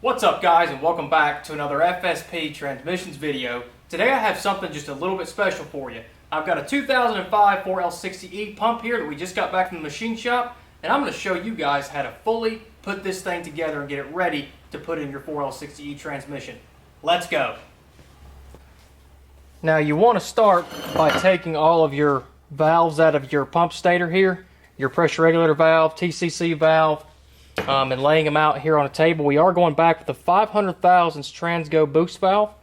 What's up guys, and welcome back to another FSP Transmissions video. Today I have something just a little bit special for you. I've got a 2005 4L60E pump here that we just got back from the machine shop, and I'm going to show you guys how to fully put this thing together and get it ready to put in your 4L60E transmission. Let's go. Now you want to start by taking all of your valves out of your pump stator here, your pressure regulator valve, TCC valve, and laying them out here on a table. We are going back with the 500 thousandths Transgo boost valve,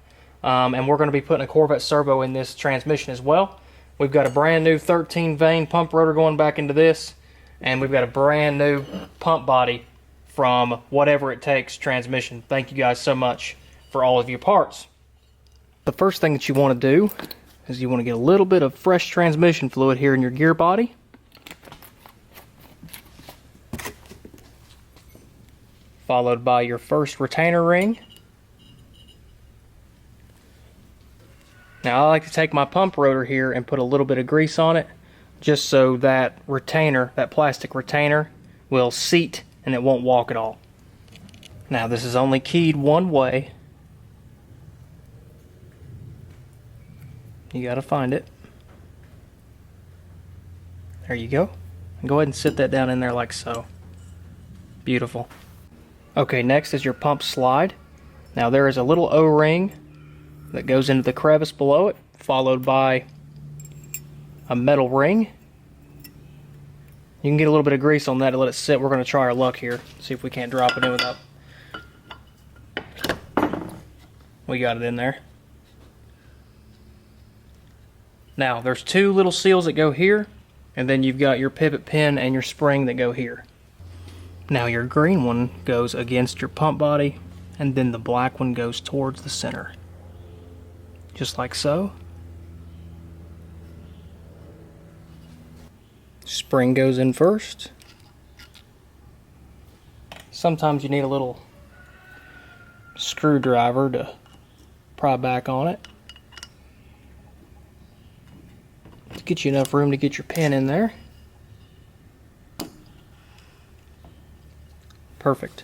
and we're going to be putting a Corvette servo in this transmission as well. We've got a brand new 13 vein pump rotor going back into this, and we've got a brand new pump body from Whatever It Takes transmission. Thank you guys so much for all of your parts. The first thing that you want to do is you want to get a little bit of fresh transmission fluid here in your gear body. Followed by your first retainer ring. Now I like to take my pump rotor here and put a little bit of grease on it, just so that retainer, that plastic retainer, will seat and it won't walk at all. Now this is only keyed one way. You gotta find it. There you go. And go ahead and sit that down in there like so. Beautiful. Okay, next is your pump slide. Now there is a little O-ring that goes into the crevice below it, followed by a metal ring. You can get a little bit of grease on that to let it sit. We're going to try our luck here, see if we can't drop it in without. We got it in there. Now there's two little seals that go here, and then you've got your pivot pin and your spring that go here. Now your green one goes against your pump body, and then the black one goes towards the center. Just like so. Spring goes in first. Sometimes you need a little screwdriver to pry back on it, to get you enough room to get your pin in there. Perfect.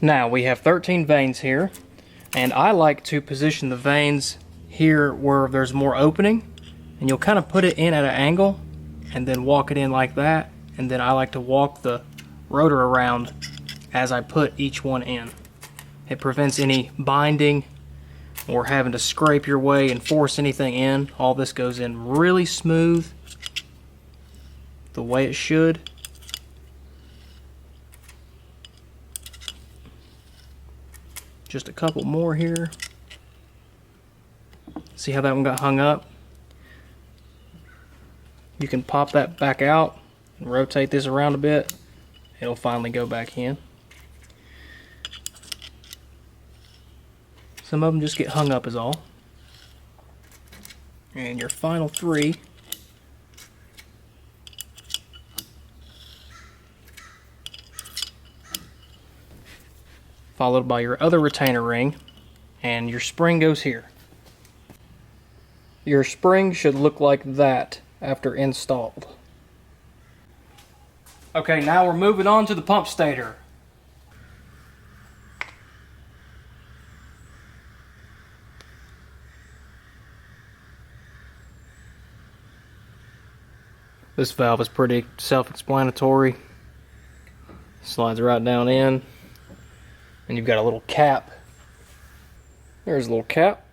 Now we have 13 veins here, and I like to position the veins here where there's more opening, and you'll kind of put it in at an angle and then walk it in like that, and then I like to walk the rotor around as I put each one in. It prevents any binding or having to scrape your way and force anything in. All this goes in really smooth, the way it should. Just a couple more here. See how that one got hung up? You can pop that back out and rotate this around a bit. It'll finally go back in. Some of them just get hung up is all. And your final three . Followed by your other retainer ring, and your spring goes here. Your spring should look like that after installed. Okay, now we're moving on to the pump stator. This valve is pretty self-explanatory. Slides right down in. And you've got a little cap. There's a little cap.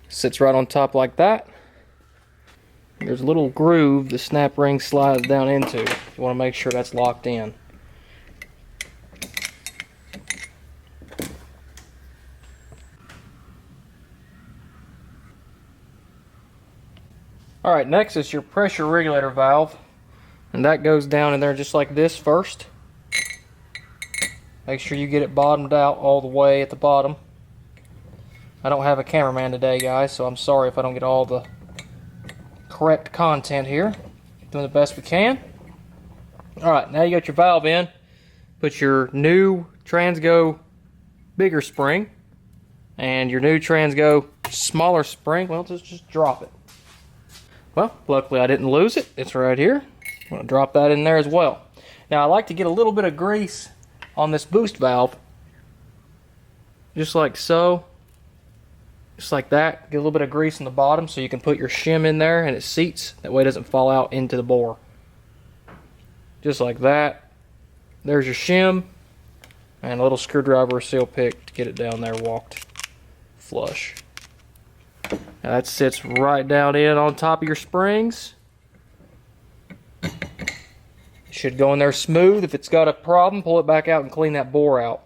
Sits right on top like that. There's a little groove the snap ring slides down into. You want to make sure that's locked in. Alright, next is your pressure regulator valve. And that goes down in there just like this first. Make sure you get it bottomed out all the way at the bottom. I don't have a cameraman today, guys, so I'm sorry if I don't get all the correct content here. Doing the best we can. Alright, now you got your valve in. Put your new Transgo bigger spring and your new Transgo smaller spring. Well, just drop it. Well, luckily I didn't lose it. It's right here. I'm going to drop that in there as well. Now I like to get a little bit of grease on this boost valve just like so. Just like that. Get a little bit of grease on the bottom so you can put your shim in there and it seats. That way it doesn't fall out into the bore. Just like that. There's your shim. And a little screwdriver or seal pick to get it down there walked flush. Now that sits right down in on top of your springs. Should go in there smooth. If it's got a problem, pull it back out and clean that bore out.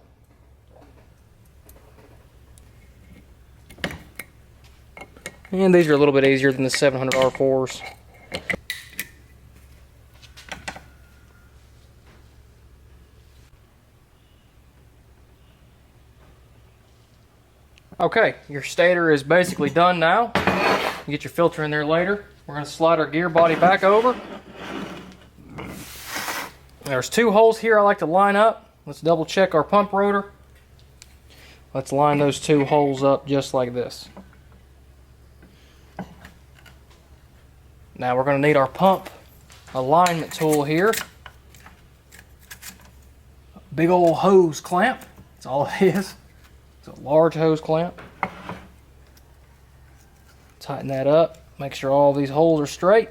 And these are a little bit easier than the 700 R4s. Okay, your stator is basically done now. You get your filter in there later. We're going to slide our gear body back over. There's 2 holes here I like to line up. Let's double check our pump rotor. Let's line those 2 holes up just like this. Now we're going to need our pump alignment tool here. Big old hose clamp. That's all it is. It's a large hose clamp. Tighten that up. Make sure all these holes are straight.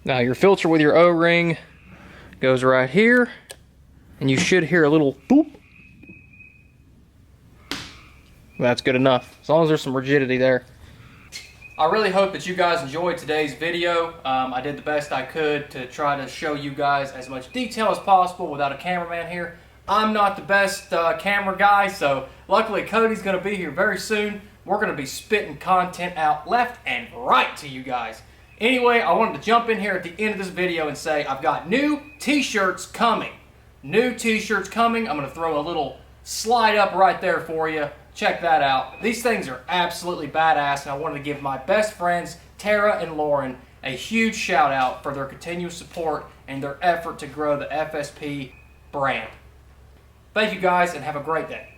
Now your filter with your O-ring goes right here, and you should hear a little boop. That's good enough, as long as there's some rigidity there. I really hope that you guys enjoyed today's video. I did the best I could to try to show you guys as much detail as possible without a cameraman here. I'm not the best camera guy, so luckily Cody's going to be here very soon. We're going to be spitting content out left and right to you guys. Anyway, I wanted to jump in here at the end of this video and say I've got new t-shirts coming. New t-shirts coming. I'm going to throw a little slide up right there for you. Check that out. These things are absolutely badass, and I wanted to give my best friends, Tara and Lauren, a huge shout out for their continuous support and their effort to grow the FSP brand. Thank you guys, and have a great day.